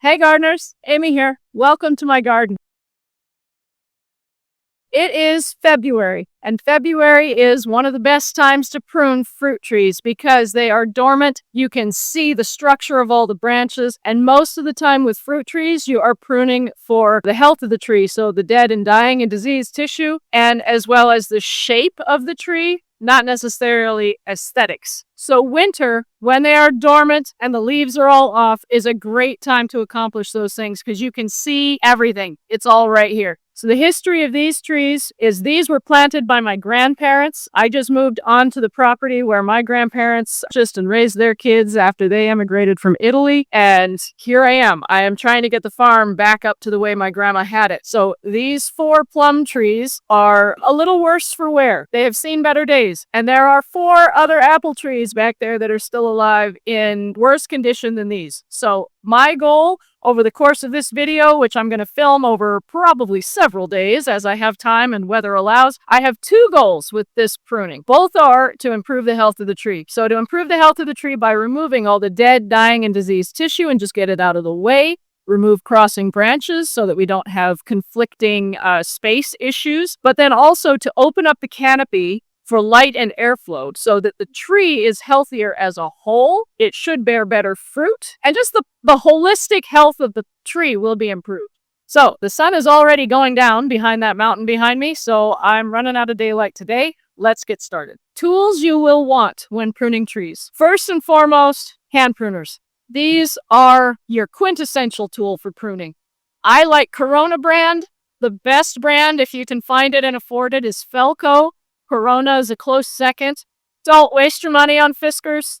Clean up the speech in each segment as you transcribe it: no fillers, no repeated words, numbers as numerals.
Hey gardeners, Amy here. Welcome to my garden. It is February, and February is one of the best times to prune fruit trees because they are dormant. You can see the structure of all the branches, and most of the time with fruit trees, you are pruning for the health of the tree, so the dead and dying and diseased tissue, and as well as the shape of the tree, not necessarily aesthetics. So winter, when they are dormant and the leaves are all off, is a great time to accomplish those things because you can see everything. It's all right here. So the history of these trees is these were planted by my grandparents. I just moved onto the property where my grandparents just and raised their kids after they emigrated from Italy. And here I am. I am trying to get the farm back up to the way my grandma had it. So these 4 plum trees are a little worse for wear. They have seen better days. And there are 4 other apple trees back there that are still alive in worse condition than these. So my goal over the course of this video, which I'm going to film over probably several days as I have time and weather allows, I have 2 goals with this pruning. Both are to improve the health of the tree. So to improve the health of the tree by removing all the dead, dying, and diseased tissue and just get it out of the way. Remove crossing branches so that we don't have conflicting space issues. But then also to open up the canopy for light and airflow so that the tree is healthier as a whole. It should bear better fruit, and just the holistic health of the tree will be improved. So the sun is already going down behind that mountain behind me, so I'm running out of daylight today. Let's get started. Tools you will want when pruning trees. First and foremost, hand pruners. These are your quintessential tool for pruning. I like Corona brand. The best brand, if you can find it and afford it, is Felco. Corona is a close second. Don't waste your money on Fiskars.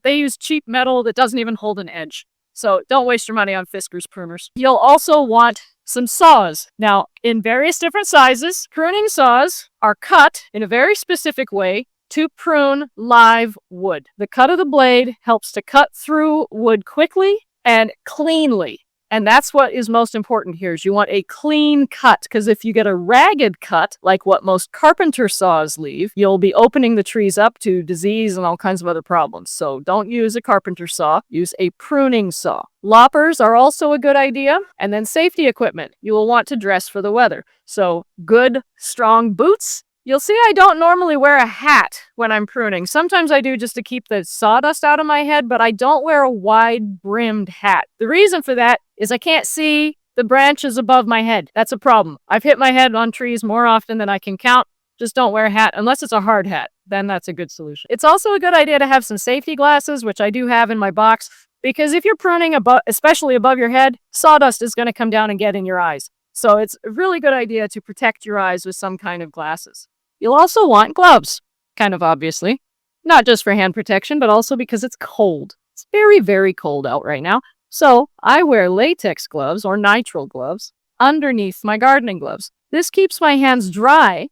They use cheap metal that doesn't even hold an edge. So don't waste your money on Fiskars pruners. You'll also want some saws. Now, in various different sizes, pruning saws are cut in a very specific way to prune live wood. The cut of the blade helps to cut through wood quickly and cleanly. And that's what is most important here, is you want a clean cut, because if you get a ragged cut, like what most carpenter saws leave, you'll be opening the trees up to disease and all kinds of other problems. So don't use a carpenter saw, use a pruning saw. Loppers are also a good idea. And then safety equipment. You will want to dress for the weather. So good, strong boots. You'll see I don't normally wear a hat when I'm pruning. Sometimes I do just to keep the sawdust out of my head, but I don't wear a wide-brimmed hat. The reason for that is I can't see the branches above my head. That's a problem. I've hit my head on trees more often than I can count. Just don't wear a hat unless it's a hard hat. Then that's a good solution. It's also a good idea to have some safety glasses, which I do have in my box, because if you're pruning, especially above your head, sawdust is going to come down and get in your eyes. So it's a really good idea to protect your eyes with some kind of glasses. You'll also want gloves, kind of obviously. Not just for hand protection, but also because it's cold. It's very, very cold out right now. So I wear latex gloves or nitrile gloves underneath my gardening gloves. This keeps my hands dry,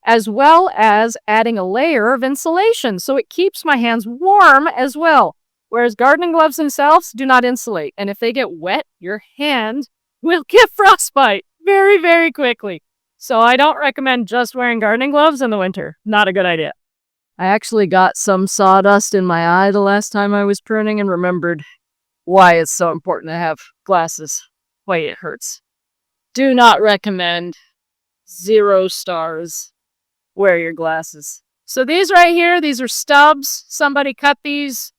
as well as adding a layer of insulation. So it keeps my hands warm as well. Whereas gardening gloves themselves do not insulate. And if they get wet, your hand will get frostbite very, very quickly. So I don't recommend just wearing gardening gloves in the winter. Not a good idea. I actually got some sawdust in my eye the last time I was pruning and remembered why it's so important to have glasses. Why it hurts. Do not recommend. 0 stars. Wear your glasses. So these right here, these are stubs. Somebody cut these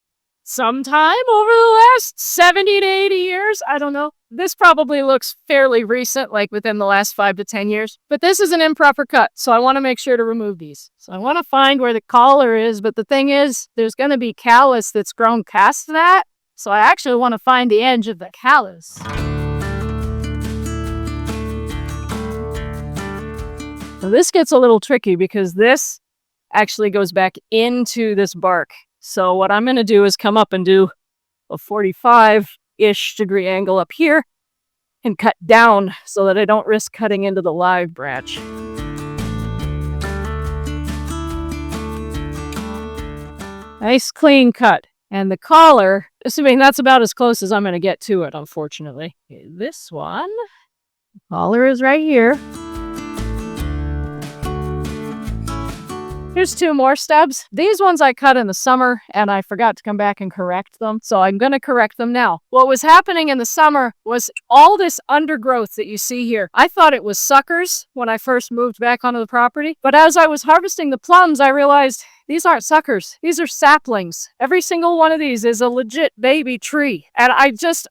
sometime over the last 70 to 80 years. I don't know. This probably looks fairly recent, like within the last 5 to 10 years. But this is an improper cut, so I want to make sure to remove these. So I want to find where the collar is, but the thing is, there's going to be callus that's grown past that. So I actually want to find the edge of the callus. Now this gets a little tricky because this actually goes back into this bark. So what I'm going to do is come up and do a 45-ish degree angle up here and cut down so that I don't risk cutting into the live branch. Nice clean cut. And the collar, assuming that's about as close as I'm going to get to it, unfortunately. Okay, this one, the collar is right here. Here's 2 more stubs. These ones I cut in the summer and I forgot to come back and correct them, so I'm going to correct them now. What was happening in the summer was all this undergrowth that you see here. I thought it was suckers when I first moved back onto the property, but as I was harvesting the plums, I realized these aren't suckers. These are saplings. Every single one of these is a legit baby tree. And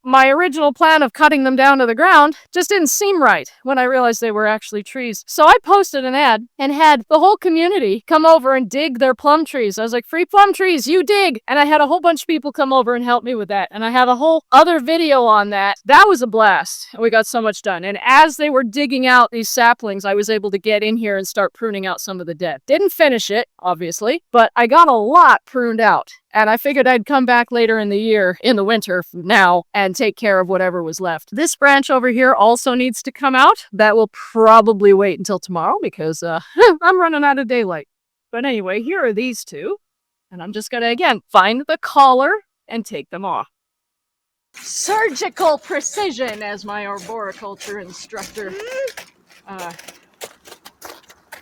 my original plan of cutting them down to the ground just didn't seem right when I realized they were actually trees. So I posted an ad and had the whole community come over and dig their plum trees. I was like, free plum trees, you dig. And I had a whole bunch of people come over and help me with that. And I have a whole other video on that. That was a blast. We got so much done. And as they were digging out these saplings, I was able to get in here and start pruning out some of the dead. Didn't finish it, obviously, but I got a lot pruned out. And I figured I'd come back later in the year, in the winter now, and take care of whatever was left. This branch over here also needs to come out. That will probably wait until tomorrow because I'm running out of daylight. But anyway, here are these 2. And I'm just going to, again, find the collar and take them off. Surgical precision, as my arboriculture instructor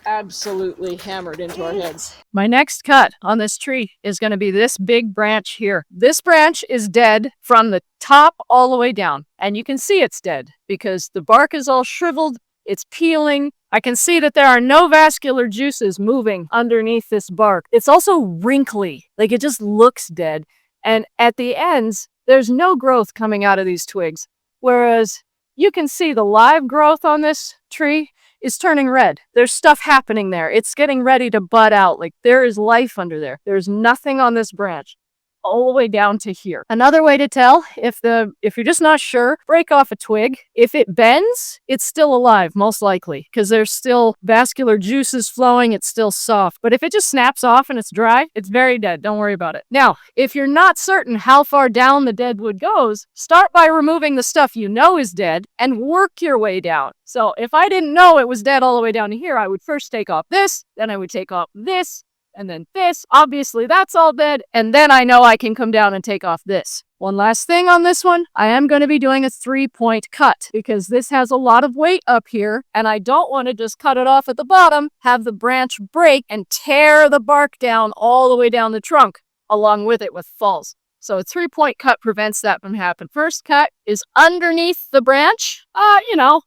absolutely hammered into our heads. My next cut on this tree is going to be this big branch here. This branch is dead from the top all the way down. And you can see it's dead because the bark is all shriveled. It's peeling. I can see that there are no vascular juices moving underneath this bark. It's also wrinkly. Like it just looks dead. And at the ends, there's no growth coming out of these twigs. Whereas you can see the live growth on this tree is turning red. There's stuff happening there. It's getting ready to bud out. Like there is life under there. There's nothing on this branch all the way down to here. Another way to tell if you're just not sure, break off a twig. If it bends, it's still alive, most likely, because there's still vascular juices flowing. It's still soft. But if it just snaps off and it's dry, it's very dead. Don't worry about it. Now, if you're not certain how far down the dead wood goes, start by removing the stuff you know is dead and work your way down. So if I didn't know it was dead all the way down to here, I would first take off this, then I would take off this, and then this. Obviously, that's all dead. And then I know I can come down and take off this. One last thing on this one, I am going to be doing a 3-point cut because this has a lot of weight up here and I don't want to just cut it off at the bottom, have the branch break and tear the bark down all the way down the trunk along with it with falls. So a 3-point cut prevents that from happening. First cut is underneath the branch,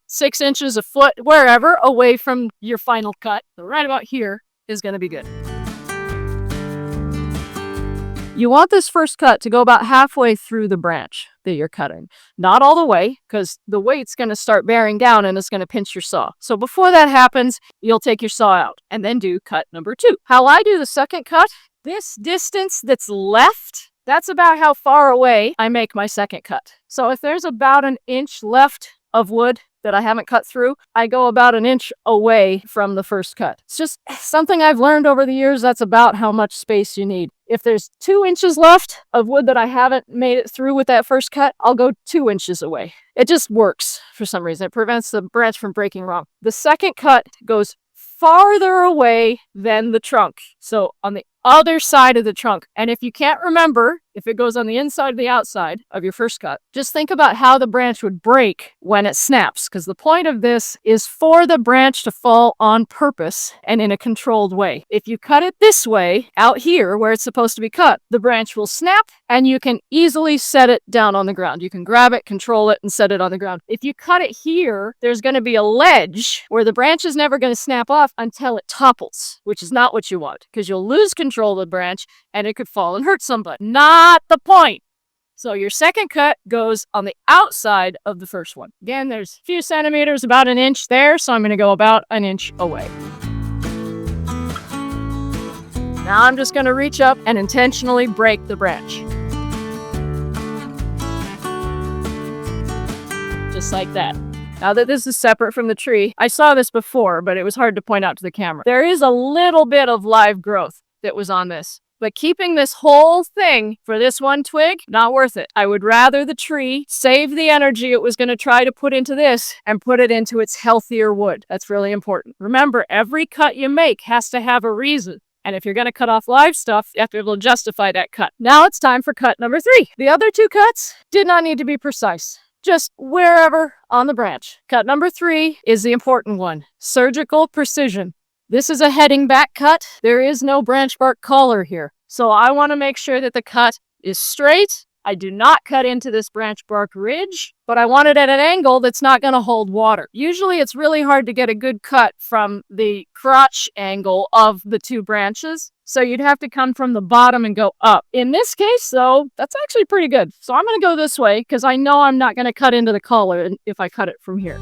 6 inches, a foot, wherever, away from your final cut. So right about here is going to be good. You want this first cut to go about halfway through the branch that you're cutting. Not all the way, because the weight's going to start bearing down and it's going to pinch your saw. So before that happens, you'll take your saw out and then do cut number 2. How I do the second cut, this distance that's left, that's about how far away I make my second cut. So if there's about an inch left of wood that I haven't cut through, I go about an inch away from the first cut. It's just something I've learned over the years. That's about how much space you need. If there's 2 inches left of wood that I haven't made it through with that first cut, I'll go 2 inches away. It just works for some reason. It prevents the branch from breaking wrong. The second cut goes farther away than the trunk. So on the other side of the trunk. And if you can't remember if it goes on the inside or the outside of your first cut, just think about how the branch would break when it snaps. Because the point of this is for the branch to fall on purpose and in a controlled way. If you cut it this way, out here where it's supposed to be cut, the branch will snap and you can easily set it down on the ground. You can grab it, control it, and set it on the ground. If you cut it here, there's going to be a ledge where the branch is never going to snap off until it topples, which is not what you want because you'll lose control of the branch and it could fall and hurt somebody. Not the point. So your second cut goes on the outside of the first one. Again, there's a few centimeters, about an inch there, so I'm going to go about an inch away. Now I'm just going to reach up and intentionally break the branch. Just like that. Now that this is separate from the tree, I saw this before, but it was hard to point out to the camera. There is a little bit of live growth that was on this. But keeping this whole thing for this one twig, not worth it. I would rather the tree save the energy it was going to try to put into this and put it into its healthier wood. That's really important. Remember, every cut you make has to have a reason. And if you're going to cut off live stuff, you have to be able to justify that cut. Now it's time for cut number 3. The other 2 cuts did not need to be precise. Just wherever on the branch. Cut number 3 is the important one. Surgical precision. This is a heading back cut. There is no branch bark collar here. So I want to make sure that the cut is straight. I do not cut into this branch bark ridge, but I want it at an angle that's not going to hold water. Usually it's really hard to get a good cut from the crotch angle of the two branches. So you'd have to come from the bottom and go up. In this case, though, that's actually pretty good. So I'm going to go this way because I know I'm not going to cut into the collar if I cut it from here.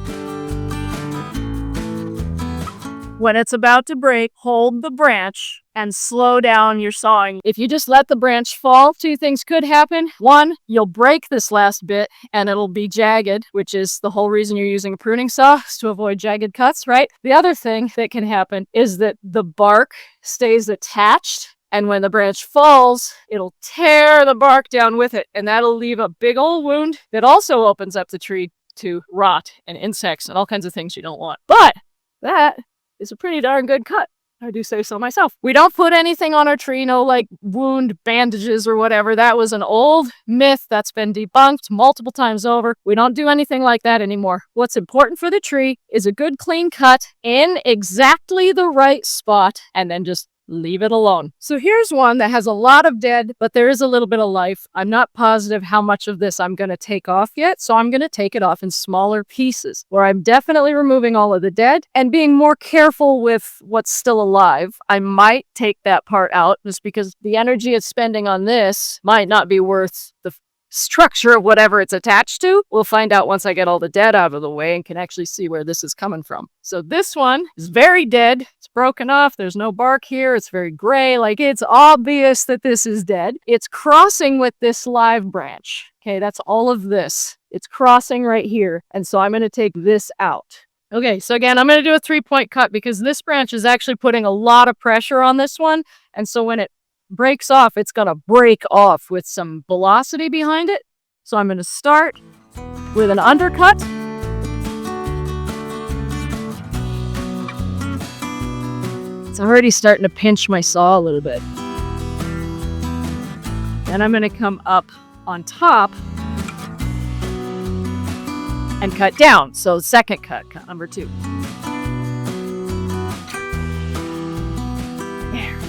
When it's about to break, hold the branch and slow down your sawing. If you just let the branch fall, two things could happen. One, you'll break this last bit and it'll be jagged, which is the whole reason you're using a pruning saw, is to avoid jagged cuts, right? The other thing that can happen is that the bark stays attached, and when the branch falls, it'll tear the bark down with it, and that'll leave a big old wound that also opens up the tree to rot and insects and all kinds of things you don't want. But that is a pretty darn good cut. I do say so myself. We don't put anything on our tree, no like wound bandages or whatever. That was an old myth that's been debunked multiple times over. We don't do anything like that anymore. What's important for the tree is a good clean cut in exactly the right spot, and then just leave it alone. So here's one that has a lot of dead, but there is a little bit of life. I'm not positive how much of this I'm going to take off yet, so I'm going to take it off in smaller pieces, where I'm definitely removing all of the dead and being more careful with what's still alive. I might take that part out just because the energy it's spending on this might not be worth the structure of whatever it's attached to. We'll find out once I get all the dead out of the way and can actually see where this is coming from. So this one is very dead. It's broken off. There's no bark here. It's very gray. Like, it's obvious that this is dead. It's crossing with this live branch. Okay, that's all of this. It's crossing right here. And so I'm going to take this out. Okay, so again, I'm going to do a 3-point cut because this branch is actually putting a lot of pressure on this one. And so when it breaks off, it's going to break off with some velocity behind it. So I'm going to start with an undercut. It's already starting to pinch my saw a little bit. Then I'm going to come up on top and cut down. So second cut number 2. There.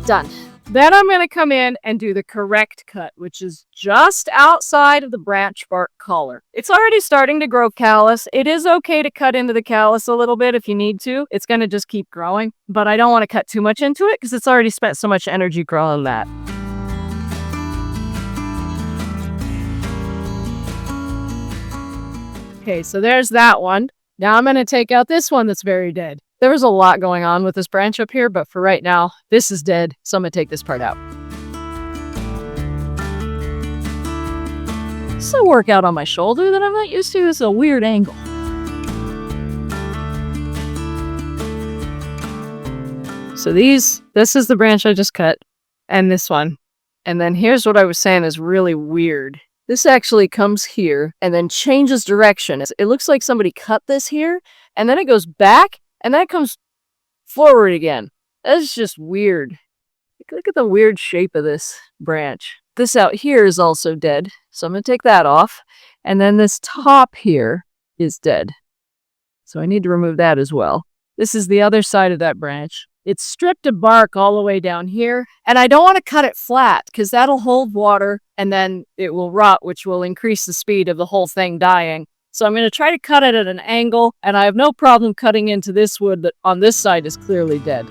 Done. Then I'm going to come in and do the correct cut, which is just outside of the branch bark collar. It's already starting to grow callus. It is okay to cut into the callus a little bit if you need to. It's going to just keep growing, but I don't want to cut too much into it because it's already spent so much energy growing that. Okay, so there's that one. Now I'm going to take out this one that's very dead. There was a lot going on with this branch up here, but for right now, this is dead, so I'm going to take this part out. This is a workout on my shoulder that I'm not used to. This is a weird angle. So this is the branch I just cut, and this one. And then here's what I was saying is really weird. This actually comes here and then changes direction. It looks like somebody cut this here, and then it goes back, and then it comes forward again. That's just weird. Look at the weird shape of this branch. This out here is also dead, so I'm going to take that off. And then this top here is dead. So I need to remove that as well. This is the other side of that branch. It's stripped of bark all the way down here. And I don't want to cut it flat because that'll hold water and then it will rot, which will increase the speed of the whole thing dying. So I'm going to try to cut it at an angle, and I have no problem cutting into this wood that on this side is clearly dead.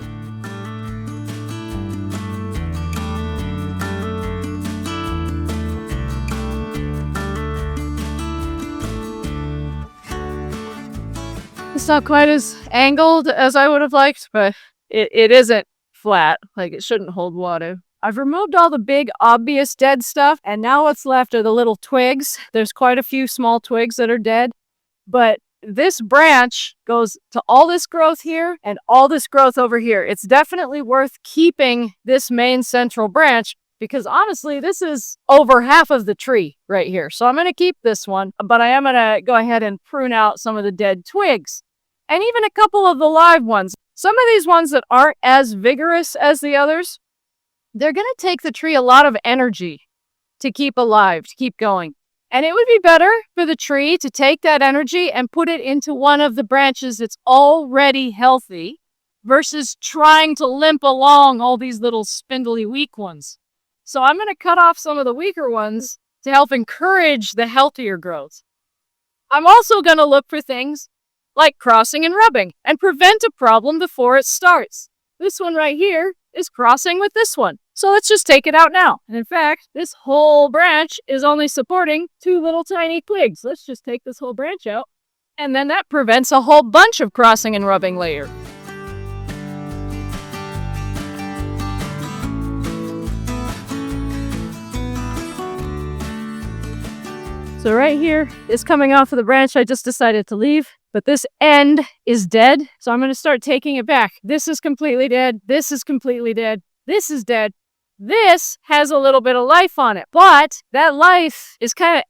It's not quite as angled as I would have liked, but it isn't flat. Like, it shouldn't hold water. I've removed all the big, obvious dead stuff, and now what's left are the little twigs. There's quite a few small twigs that are dead, but this branch goes to all this growth here and all this growth over here. It's definitely worth keeping this main central branch because honestly, this is over half of the tree right here. So I'm going to keep this one, but I am going to go ahead and prune out some of the dead twigs and even a couple of the live ones. Some of these ones that aren't as vigorous as the others, they're going to take the tree a lot of energy to keep alive, to keep going. And it would be better for the tree to take that energy and put it into one of the branches that's already healthy versus trying to limp along all these little spindly weak ones. So I'm going to cut off some of the weaker ones to help encourage the healthier growth. I'm also going to look for things like crossing and rubbing and prevent a problem before it starts. This one right here is crossing with this one. So let's just take it out now. And in fact, this whole branch is only supporting 2 little tiny twigs. Let's just take this whole branch out. And then that prevents a whole bunch of crossing and rubbing later. So right here is coming off of the branch I just decided to leave. But this end is dead, so I'm going to start taking it back. This is completely dead. This is completely dead. This is dead. This has a little bit of life on it, but that life is kind of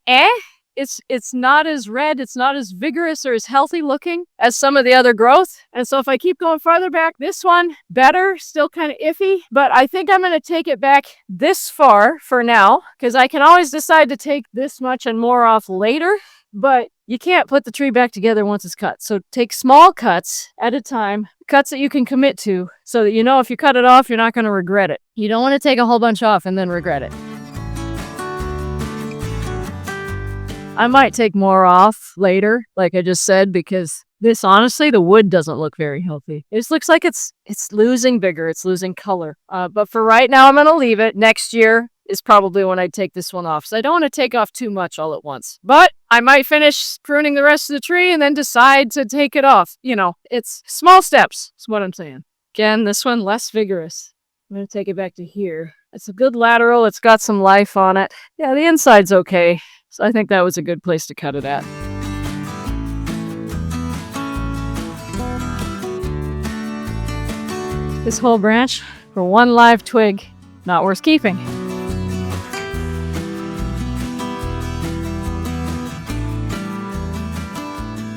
It's not as red, it's not as vigorous or as healthy looking as some of the other growth. And so if I keep going farther back, this one, better, still kind of iffy. But I think I'm going to take it back this far for now, because I can always decide to take this much and more off later. But you can't put the tree back together once it's cut. So take small cuts at a time, cuts that you can commit to, so that you know if you cut it off, you're not going to regret it. You don't want to take a whole bunch off and then regret it. I might take more off later, like I just said, because this, honestly, the wood doesn't look very healthy. It just looks like it's losing vigor, it's losing color. But for right now, I'm going to leave it. Next year is probably when I take this one off. So I don't want to take off too much all at once. But I might finish pruning the rest of the tree and then decide to take it off. You know, it's small steps, is what I'm saying. Again, this one less vigorous. I'm going to take it back to here. It's a good lateral. It's got some life on it. Yeah, the inside's okay. So I think that was a good place to cut it at. This whole branch for one live twig, not worth keeping.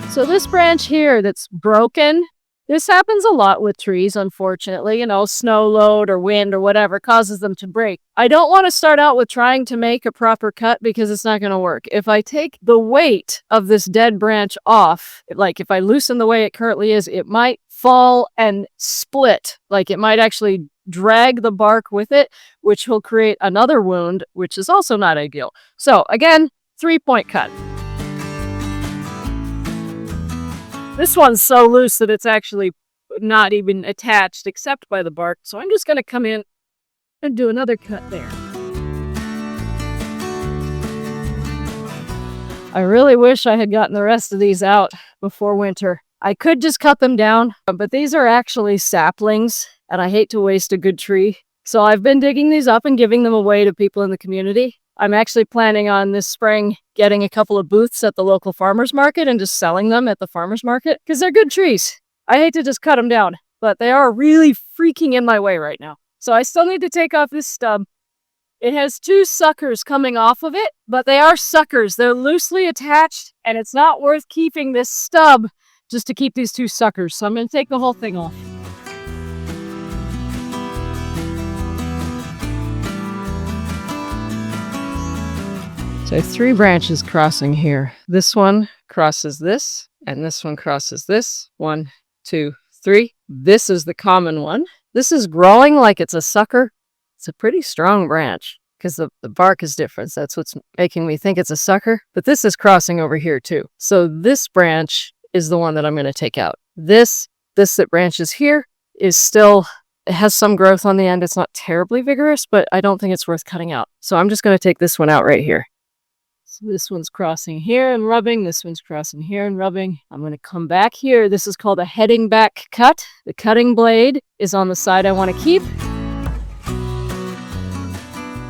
So this branch here that's broken, this happens a lot with trees, unfortunately. You know, snow load or wind or whatever causes them to break. I don't want to start out with trying to make a proper cut because it's not going to work. If I take the weight of this dead branch off, like if I loosen the way it currently is, it might fall and split. Like it might actually drag the bark with it, which will create another wound, which is also not ideal. So again, 3-point cut. This one's so loose that it's actually not even attached except by the bark. So I'm just going to come in and do another cut there. I really wish I had gotten the rest of these out before winter. I could just cut them down, but these are actually saplings, and I hate to waste a good tree. So I've been digging these up and giving them away to people in the community. I'm actually planning on this spring getting a couple of booths at the local farmer's market and just selling them at the farmer's market because they're good trees. I hate to just cut them down, but they are really freaking in my way right now. So I still need to take off this stub. It has 2 suckers coming off of it, but they are suckers. They're loosely attached, and it's not worth keeping this stub just to keep these 2 suckers. So I'm going to take the whole thing off. So I have 3 branches crossing here. This one crosses this, and this one crosses this. 1, 2, 3. This is the common one. This is growing like it's a sucker. It's a pretty strong branch because the bark is different. That's what's making me think it's a sucker. But this is crossing over here too. So this branch is the one that I'm going to take out. This that branches here is still, it has some growth on the end. It's not terribly vigorous, but I don't think it's worth cutting out. So I'm just going to take this one out right here. So this one's crossing here and rubbing. This one's crossing here and rubbing. I'm going to come back here. This is called a heading back cut. The cutting blade is on the side I want to keep. You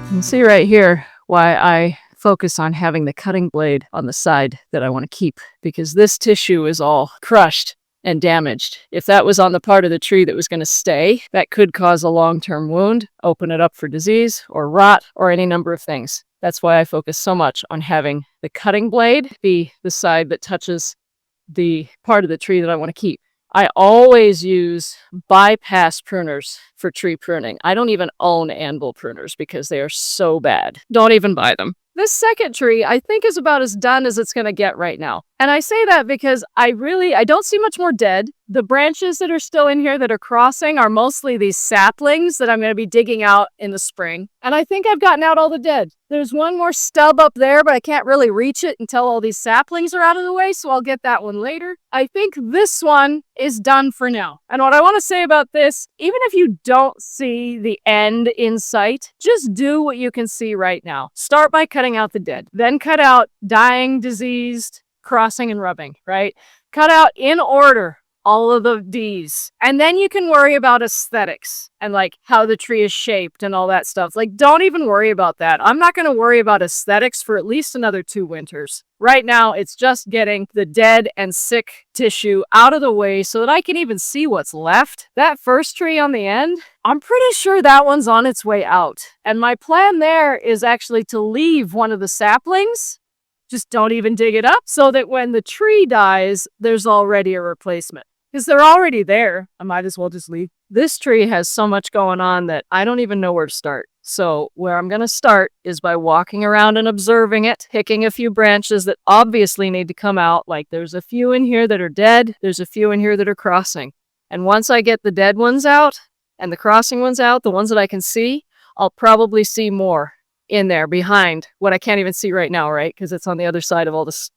can see right here why I focus on having the cutting blade on the side that I want to keep, because this tissue is all crushed and damaged. If that was on the part of the tree that was going to stay, that could cause a long-term wound, open it up for disease or rot or any number of things. That's why I focus so much on having the cutting blade be the side that touches the part of the tree that I want to keep. I always use bypass pruners for tree pruning. I don't even own anvil pruners because they are so bad. Don't even buy them. This second tree, I think, is about as done as it's going to get right now. And I say that because I don't see much more dead. The branches that are still in here that are crossing are mostly these saplings that I'm going to be digging out in the spring. And I think I've gotten out all the dead. There's one more stub up there, but I can't really reach it until all these saplings are out of the way, so I'll get that one later. I think this one is done for now. And what I want to say about this, even if you don't see the end in sight, just do what you can see right now. Start by cutting out the dead. Then cut out dying, diseased, crossing, and rubbing, right? Cut out in order all of the D's. And then you can worry about aesthetics and like how the tree is shaped and all that stuff. Like, don't even worry about that. I'm not going to worry about aesthetics for at least another 2 winters. Right now, it's just getting the dead and sick tissue out of the way so that I can even see what's left. That first tree on the end, I'm pretty sure that one's on its way out. And my plan there is actually to leave one of the saplings. Just don't even dig it up so that when the tree dies, there's already a replacement. Because they're already there. I might as well just leave. This tree has so much going on that I don't even know where to start. So where I'm going to start is by walking around and observing it, picking a few branches that obviously need to come out. Like there's a few in here that are dead. There's a few in here that are crossing. And once I get the dead ones out and the crossing ones out, the ones that I can see, I'll probably see more in there behind what I can't even see right now, right? Because it's on the other side of all this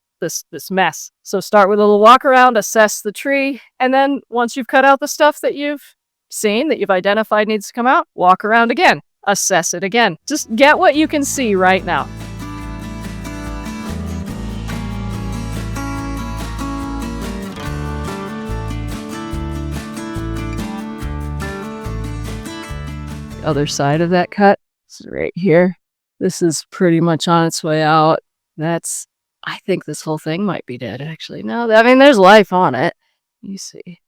mess. So start with a little walk around, assess the tree, and then once you've cut out the stuff that you've seen, that you've identified needs to come out, walk around again, assess it again. Just get what you can see right now. The other side of that cut is right here. This is pretty much on its way out. I think this whole thing might be dead, actually. No, I mean, there's life on it. You see.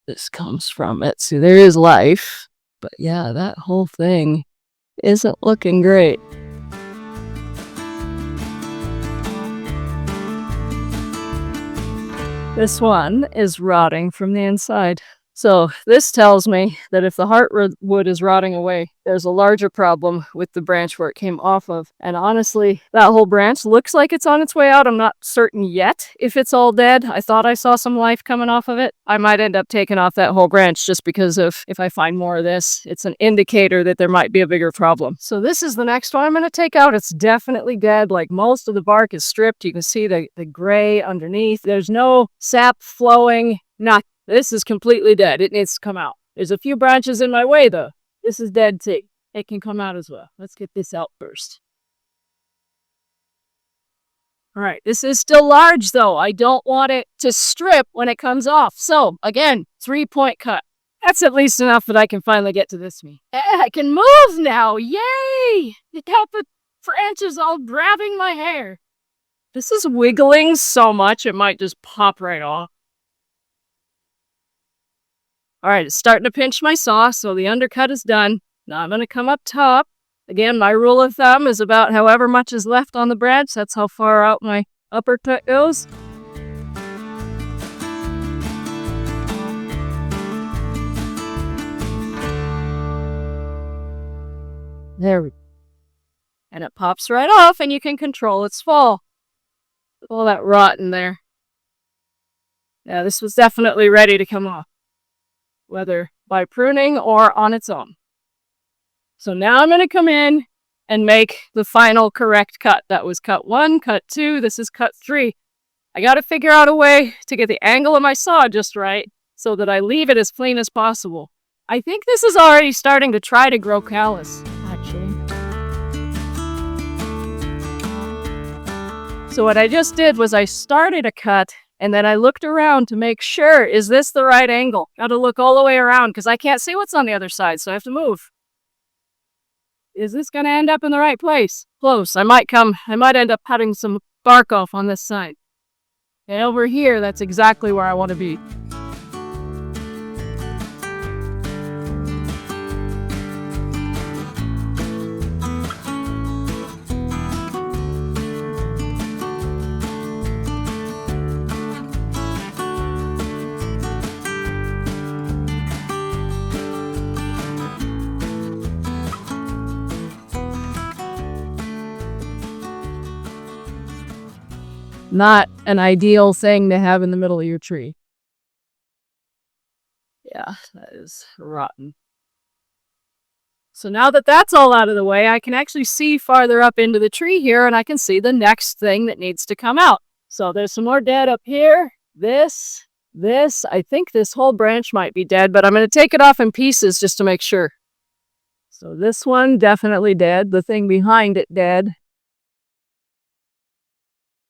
This comes from it. So there is life. But yeah, that whole thing isn't looking great. This one is rotting from the inside. So this tells me that if the heartwood is rotting away, there's a larger problem with the branch where it came off of. And honestly, that whole branch looks like it's on its way out. I'm not certain yet if it's all dead. I thought I saw some life coming off of it. I might end up taking off that whole branch just because of if I find more of this, it's an indicator that there might be a bigger problem. So this is the next one I'm going to take out. It's definitely dead. Like most of the bark is stripped. You can see the gray underneath. There's no sap flowing, nothing. This is completely dead. It needs to come out. There's a few branches in my way, though. This is dead too. It can come out as well. Let's get this out first. All right, this is still large, though. I don't want it to strip when it comes off. So, again, 3-point cut. That's at least enough that I can finally get to this me. I can move now. Yay! It got the branches all grabbing my hair. This is wiggling so much, it might just pop right off. All right, it's starting to pinch my saw, so the undercut is done. Now I'm going to come up top. Again, my rule of thumb is about however much is left on the branch. That's how far out my uppercut goes. There we go. And it pops right off, and you can control its fall. All that rot in there. Yeah, this was definitely ready to come off, whether by pruning or on its own. So now I'm going to come in and make the final correct cut. That was cut 1, cut 2, this is cut 3. I got to figure out a way to get the angle of my saw just right so that I leave it as clean as possible. I think this is already starting to try to grow callus, actually. So what I just did was I started a cut and then I looked around to make sure, is this the right angle? Got to look all the way around because I can't see what's on the other side, so I have to move. Is this going to end up in the right place? Close. I might end up cutting some bark off on this side. And over here, that's exactly where I want to be. Not an ideal thing to have in the middle of your tree. Yeah, that is rotten. So now that that's all out of the way, I can actually see farther up into the tree here, and I can see the next thing that needs to come out. So there's some more dead up here. This. I think this whole branch might be dead, but I'm going to take it off in pieces just to make sure. So this one definitely dead. The thing behind it dead.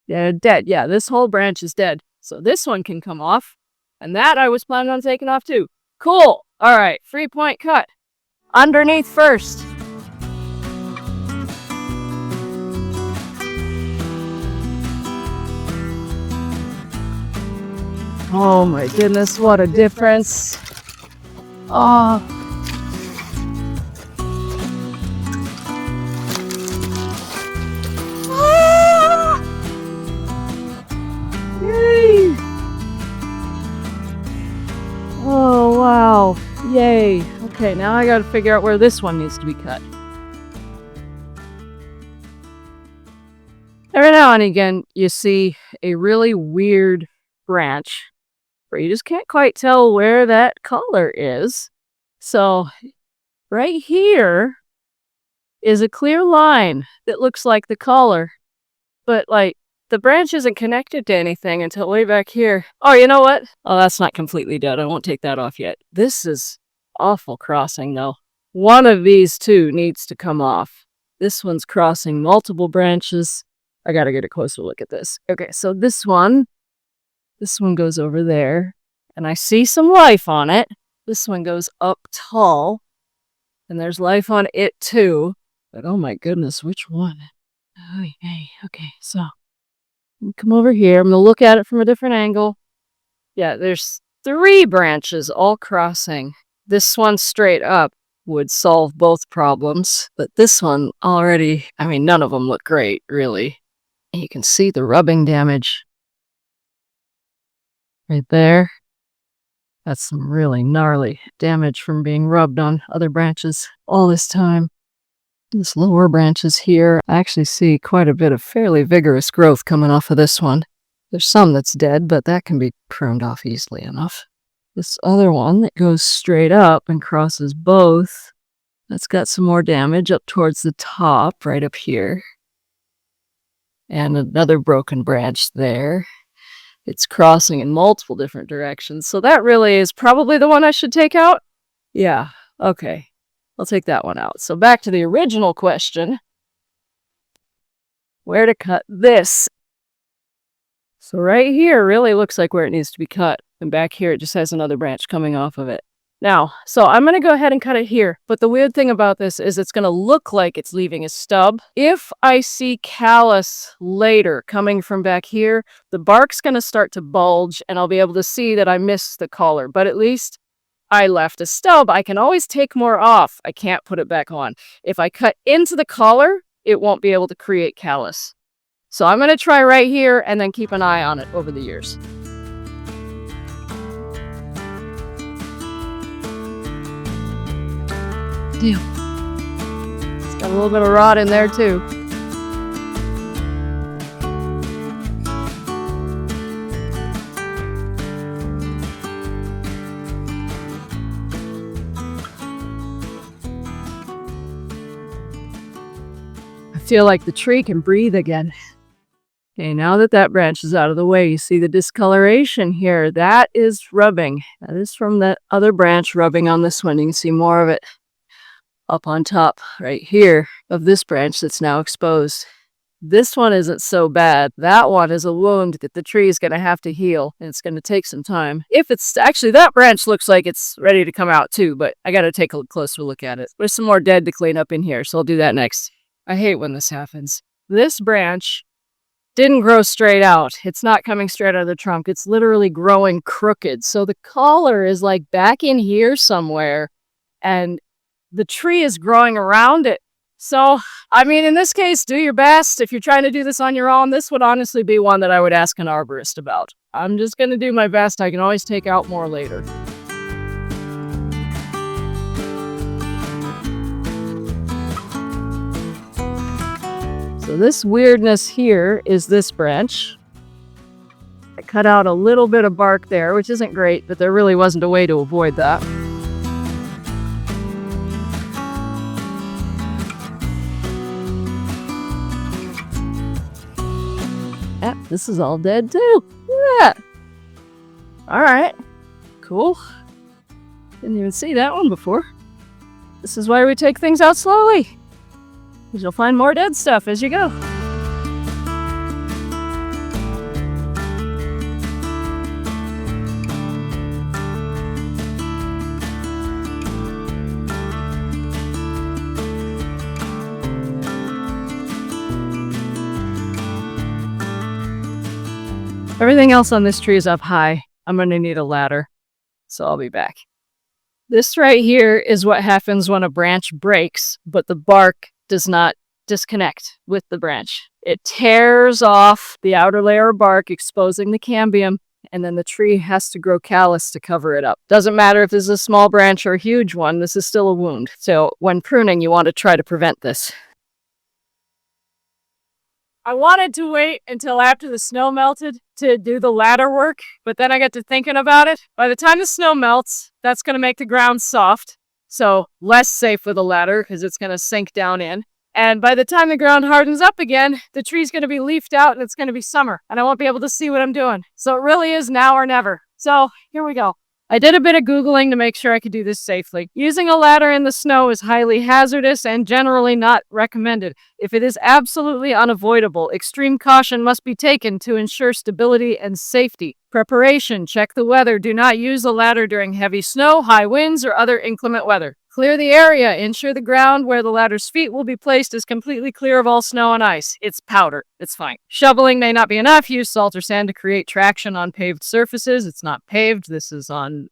Yeah, dead. Yeah, this whole branch is dead. So this one can come off. And that I was planning on taking off too. Cool. All right, 3-point cut. Underneath first. Oh my goodness, what a difference. Oh. Ah! Yay! Oh, wow. Yay. Okay, now I gotta figure out where this one needs to be cut. Every now and again, you see a really weird branch where you just can't quite tell where that collar is. So right here is a clear line that looks like the collar, but like the branch isn't connected to anything until way back here. Oh, you know what? Oh, that's not completely dead. I won't take that off yet. This is awful crossing though. One of these two needs to come off. This one's crossing multiple branches. I gotta get a closer look at this. Okay, so this one goes over there, and I see some life on it. This one goes up tall, and there's life on it too. But oh my goodness, which one? Oh, hey, okay, so come over here. I'm gonna look at it from a different angle. Yeah, there's 3 branches all crossing. This one straight up would solve both problems, but this one already, I mean, none of them look great, really. And you can see the rubbing damage right there. That's some really gnarly damage from being rubbed on other branches all this time. This lower branches here, I actually see quite a bit of fairly vigorous growth coming off of this one. There's some that's dead, but that can be pruned off easily enough. This other one that goes straight up and crosses both, that's got some more damage up towards the top, right up here. And another broken branch there. It's crossing in multiple different directions. So that really is probably the one I should take out. Yeah, okay. I'll take that one out. So back to the original question. Where to cut this? So right here really looks like where it needs to be cut. And back here it just has another branch coming off of it. Now, so I'm going to go ahead and cut it here. But the weird thing about this is it's going to look like it's leaving a stub. If I see callus later coming from back here, the bark's going to start to bulge and I'll be able to see that I missed the collar. But at least I left a stub. I can always take more off. I can't put it back on. If I cut into the collar, it won't be able to create callus. So I'm going to try right here and then keep an eye on it over the years. Deal. It's got a little bit of rot in there too. I feel like the tree can breathe again. Okay, now that that branch is out of the way, you see the discoloration here. That is rubbing. That is from that other branch rubbing on this one. You can see more of it up on top right here of this branch that's now exposed. This one isn't so bad. That one is a wound that the tree is going to have to heal, and it's going to take some time. If it's actually, that branch looks like it's ready to come out too, but I got to take a closer look at it. There's some more dead to clean up in here, so I'll do that next. I hate when this happens. This branch didn't grow straight out. It's not coming straight out of the trunk. It's literally growing crooked. So the collar is like back in here somewhere, and the tree is growing around it. So, I mean, in this case, do your best. If you're trying to do this on your own, this would honestly be one that I would ask an arborist about. I'm just going to do my best. I can always take out more later. So this weirdness here is this branch. I cut out a little bit of bark there, which isn't great, but there really wasn't a way to avoid that. Yeah, this is all dead too. Look at that. All right, cool. Didn't even see that one before. This is why we take things out slowly, because you'll find more dead stuff as you go. Everything else on this tree is up high. I'm going to need a ladder, so I'll be back. This right here is what happens when a branch breaks, but the bark does not disconnect with the branch. It tears off the outer layer of bark, exposing the cambium, and then the tree has to grow callus to cover it up. Doesn't matter if this is a small branch or a huge one, this is still a wound. So when pruning, you want to try to prevent this. I wanted to wait until after the snow melted to do the ladder work, but then I got to thinking about it. By the time the snow melts, that's going to make the ground soft, so less safe with a ladder because it's going to sink down in. And by the time the ground hardens up again, the tree's going to be leafed out and it's going to be summer, and I won't be able to see what I'm doing. So it really is now or never. So here we go. I did a bit of Googling to make sure I could do this safely. Using a ladder in the snow is highly hazardous and generally not recommended. If it is absolutely unavoidable, extreme caution must be taken to ensure stability and safety. Preparation: check the weather. Do not use a ladder during heavy snow, high winds, or other inclement weather. Clear the area. Ensure the ground where the ladder's feet will be placed is completely clear of all snow and ice. It's powder. It's fine. Shoveling may not be enough. Use salt or sand to create traction on paved surfaces. It's not paved. This is on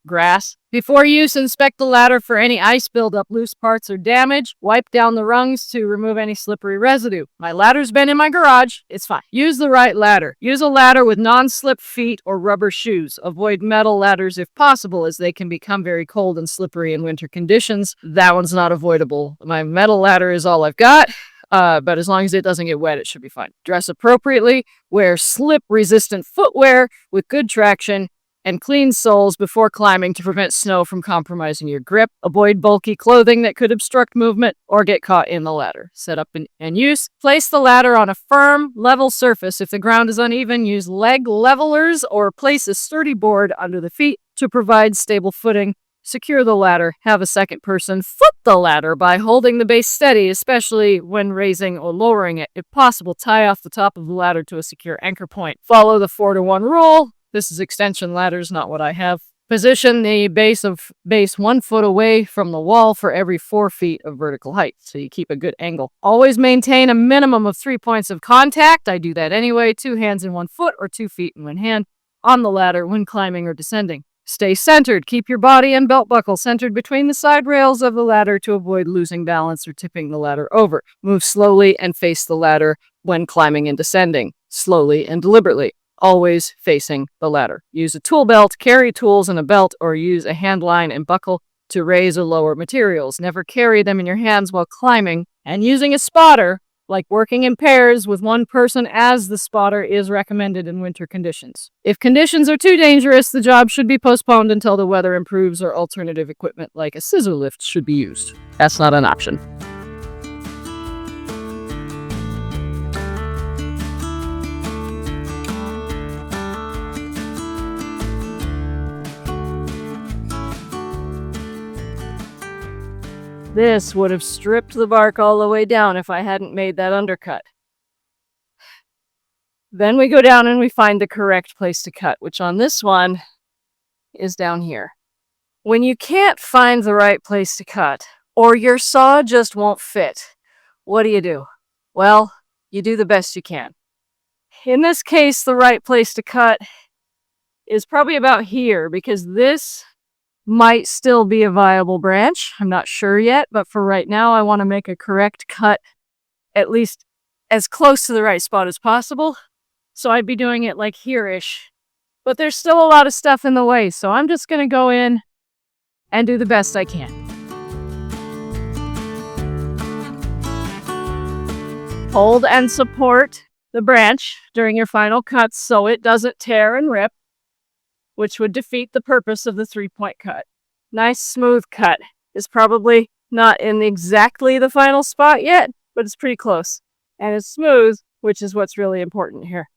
grass. Before use, inspect the ladder for any ice buildup, loose parts, or damage. Wipe down the rungs to remove any slippery residue. My ladder's been in my garage. It's fine. Use the right ladder. Use a ladder with non-slip feet or rubber shoes. Avoid metal ladders if possible, as they can become very cold and slippery in winter conditions. That one's not avoidable. My metal ladder is all I've got. But as long as it doesn't get wet, it should be fine. Dress appropriately. Wear slip-resistant footwear with good traction and clean soles before climbing to prevent snow from compromising your grip. Avoid bulky clothing that could obstruct movement or get caught in the ladder. Set up and use. Place the ladder on a firm, level surface. If the ground is uneven, use leg levelers or place a sturdy board under the feet to provide stable footing. Secure the ladder. Have a second person foot the ladder by holding the base steady, especially when raising or lowering it. If possible, tie off the top of the ladder to a secure anchor point. Follow the 4-to-1 rule. This is extension ladders, not what I have. Position the base 1 foot away from the wall for every 4 feet of vertical height, so you keep a good angle. Always maintain a minimum of 3 points of contact. I do that anyway. 2 hands in 1 foot or 2 feet in 1 hand on the ladder when climbing or descending. Stay centered. Keep your body and belt buckle centered between the side rails of the ladder to avoid losing balance or tipping the ladder over. Move slowly and face the ladder when climbing and descending, slowly and deliberately. Always facing the ladder. Use a tool belt, carry tools in a belt, or use a hand line and buckle to raise or lower materials. Never carry them in your hands while climbing. And using a spotter, like working in pairs with one person as the spotter, is recommended in winter conditions. If conditions are too dangerous, the job should be postponed until the weather improves, or alternative equipment like a scissor lift should be used. That's not an option. This would have stripped the bark all the way down if I hadn't made that undercut. Then we go down and we find the correct place to cut, which on this one is down here. When you can't find the right place to cut, or your saw just won't fit, what do? Well, you do the best you can. In this case, the right place to cut is probably about here, because this might still be a viable branch. I'm not sure yet, but for right now, I want to make a correct cut, at least as close to the right spot as possible. So I'd be doing it like here-ish. But there's still a lot of stuff in the way, so I'm just going to go in and do the best I can. Hold and support the branch during your final cuts so it doesn't tear and rip, which would defeat the purpose of the 3-point cut. Nice smooth cut is probably not in exactly the final spot yet, but it's pretty close. And it's smooth, which is what's really important here.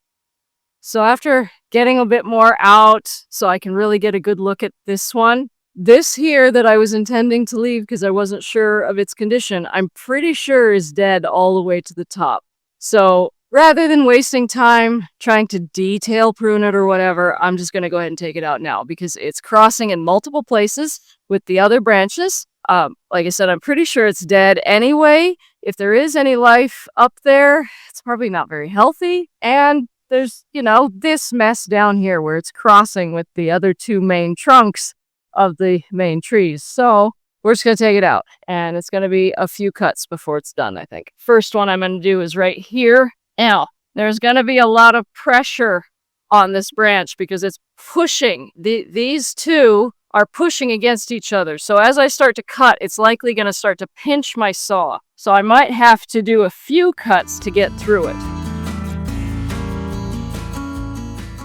So after getting a bit more out so I can really get a good look at this one, this here that I was intending to leave because I wasn't sure of its condition, I'm pretty sure is dead all the way to the top. So rather than wasting time trying to detail prune it or whatever, I'm just going to go ahead and take it out now because it's crossing in multiple places with the other branches. Like I said, I'm pretty sure it's dead anyway. If there is any life up there, it's probably not very healthy. And there's, this mess down here where it's crossing with the other two main trunks of the main trees. So we're just going to take it out, and it's going to be a few cuts before it's done, I think. First one I'm going to do is right here. Now, there's going to be a lot of pressure on this branch because it's pushing. These two are pushing against each other. So as I start to cut, it's likely going to start to pinch my saw. So I might have to do a few cuts to get through it.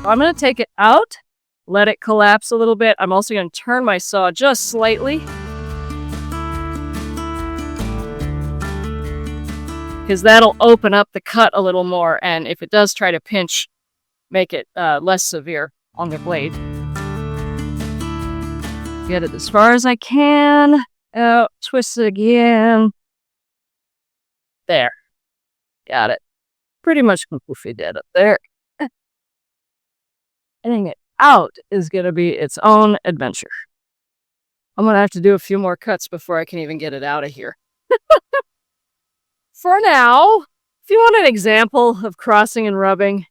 I'm going to take it out, let it collapse a little bit. I'm also going to turn my saw just slightly, because that'll open up the cut a little more, and if it does try to pinch, make it less severe on the blade. Get it as far as I can. Oh, twist it again. There. Got it. Pretty much completely dead up there. Getting it out is going to be its own adventure. I'm going to have to do a few more cuts before I can even get it out of here. For now, if you want an example of crossing and rubbing,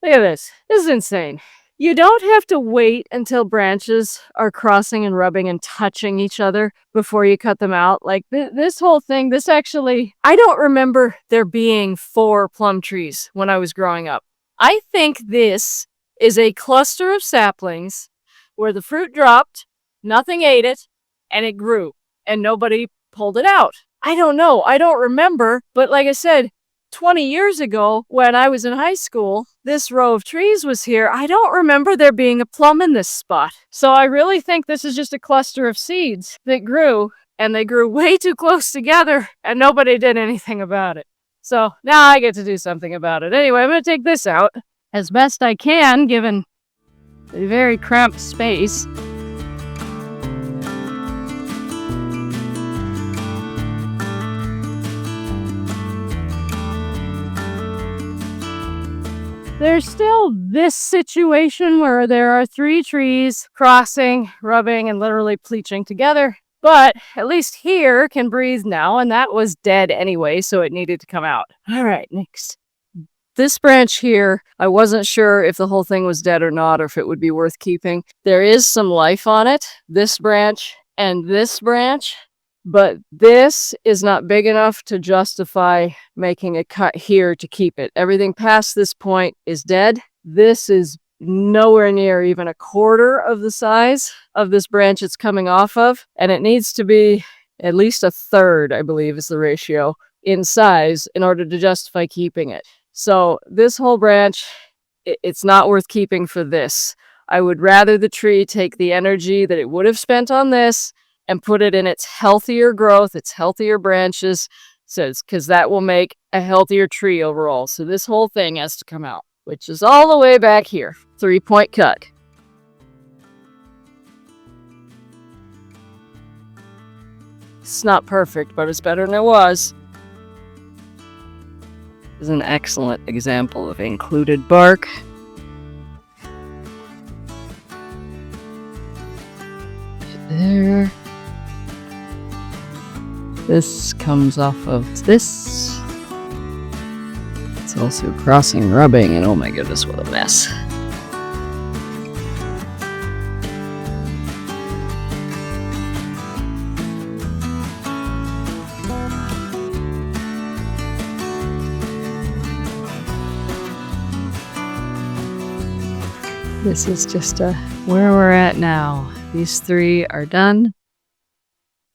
look at this. This is insane. You don't have to wait until branches are crossing and rubbing and touching each other before you cut them out. Like this whole thing, this actually, I don't remember there being 4 plum trees when I was growing up. I think this is a cluster of saplings where the fruit dropped, nothing ate it, and it grew, and nobody pulled it out. I don't know. I don't remember. But like I said, 20 years ago, when I was in high school, this row of trees was here. I don't remember there being a plum in this spot. So I really think this is just a cluster of seeds that grew, and they grew way too close together, and nobody did anything about it. So now I get to do something about it. Anyway, I'm going to take this out as best I can, given the very cramped space. There's still this situation where there are 3 trees crossing, rubbing, and literally pleaching together. But at least here can breathe now, and that was dead anyway, so it needed to come out. All right, next. This branch here, I wasn't sure if the whole thing was dead or not, or if it would be worth keeping. There is some life on it, this branch and this branch, but this is not big enough to justify making a cut here to keep it. Everything past this point is dead. This is nowhere near even a quarter of the size of this branch it's coming off of, and it needs to be at least a third, I believe is the ratio, in size in order to justify keeping it. So this whole branch, it's not worth keeping for this. I would rather the tree take the energy that it would have spent on this and put it in its healthier growth, its healthier branches, because that will make a healthier tree overall. So this whole thing has to come out, which is all the way back here. 3-point cut. It's not perfect, but it's better than it was. Is an excellent example of included bark. There. This comes off of this. It's also crossing, rubbing, and oh my goodness, what a mess. This is just where we're at now. These 3 are done.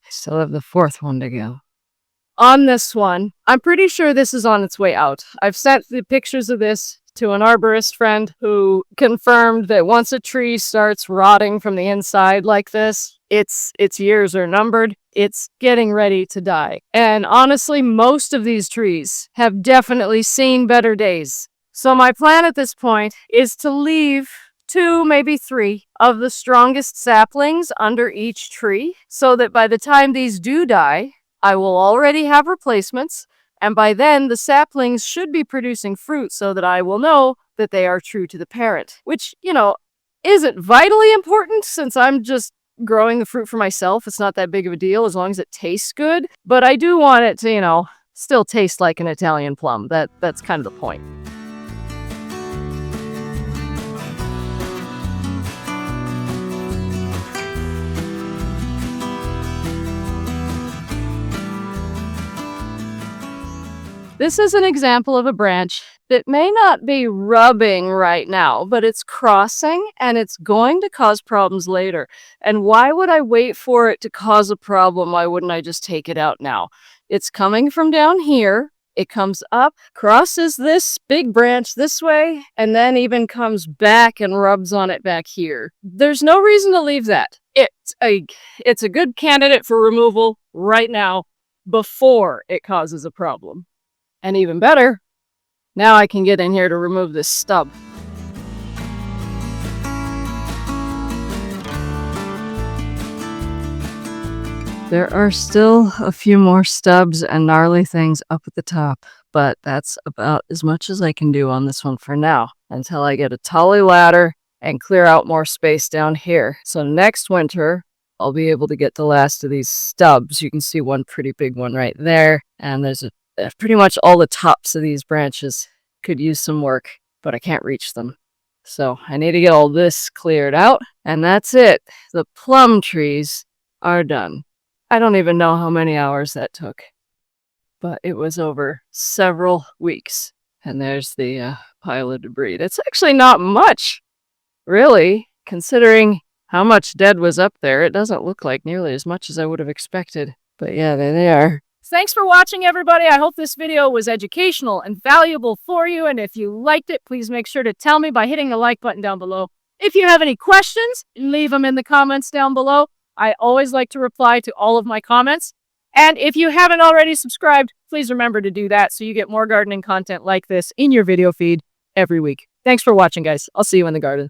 I still have the 4th one to go. on this one, I'm pretty sure this is on its way out. I've sent the pictures of this to an arborist friend who confirmed that once a tree starts rotting from the inside like this, its years are numbered. It's getting ready to die. And honestly, most of these trees have definitely seen better days. So my plan at this point is to leave 2, maybe 3 of the strongest saplings under each tree so that by the time these do die, I will already have replacements. And by then, the saplings should be producing fruit so that I will know that they are true to the parent, which, isn't vitally important since I'm just growing the fruit for myself. It's not that big of a deal as long as it tastes good. But I do want it to, still taste like an Italian plum. That's kind of the point. This is an example of a branch that may not be rubbing right now, but it's crossing and it's going to cause problems later. And why would I wait for it to cause a problem? Why wouldn't I just take it out now? It's coming from down here. It comes up, crosses this big branch this way, and then even comes back and rubs on it back here. There's no reason to leave that. It's a good candidate for removal right now before it causes a problem. And even better, now I can get in here to remove this stub. There are still a few more stubs and gnarly things up at the top, but that's about as much as I can do on this one for now, until I get a tally ladder and clear out more space down here. So next winter, I'll be able to get the last of these stubs. You can see one pretty big one right there, and there's pretty much all the tops of these branches could use some work, but I can't reach them. So I need to get all this cleared out, and that's it. The plum trees are done. I don't even know how many hours that took, but it was over several weeks. And there's the pile of debris. It's actually not much, really, considering how much dead was up there. It doesn't look like nearly as much as I would have expected. But yeah, there they are. Thanks for watching, everybody. I hope this video was educational and valuable for you. And if you liked it, please make sure to tell me by hitting the like button down below. If you have any questions, leave them in the comments down below. I always like to reply to all of my comments. And if you haven't already subscribed, please remember to do that so you get more gardening content like this in your video feed every week. Thanks for watching, guys. I'll see you in the garden.